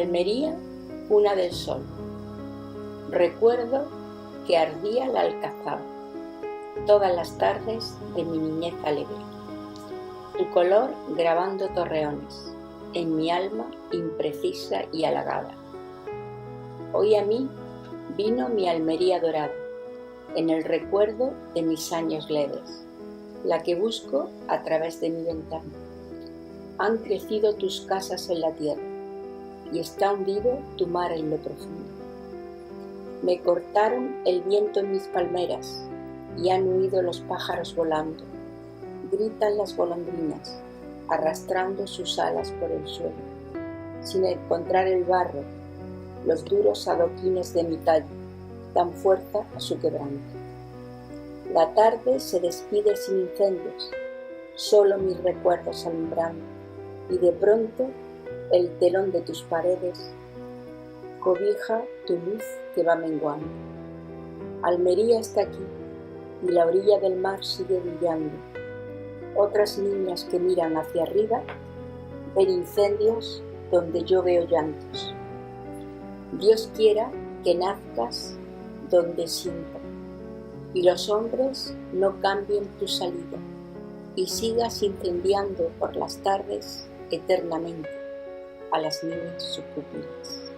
Almería, cuna del sol. Recuerdo que ardía la alcazaba todas las tardes de mi niñez alegre. Tu color grabando torreones en mi alma imprecisa y halagada. Hoy a mí vino mi Almería dorada, en el recuerdo de mis años leves, la que busco a través de mi ventana. Han crecido tus casas en la tierra y está hundido tu mar en lo profundo. Me cortaron el viento en mis palmeras y han huido los pájaros volando. Gritan las golondrinas, arrastrando sus alas por el suelo, sin encontrar el barro, los duros adoquines de mi talle dan fuerza a su quebranto. La tarde se despide sin incendios, solo mis recuerdos alumbrando, y de pronto el telón de tus paredes cobija tu luz que va menguando. Almería está aquí y la orilla del mar sigue brillando. Otras niñas que miran hacia arriba ven incendios donde yo veo llantos. Dios quiera que nazcas donde sienta y los hombres no cambien tu salida y sigas incendiando por las tardes eternamente a las niñas sus pupilas.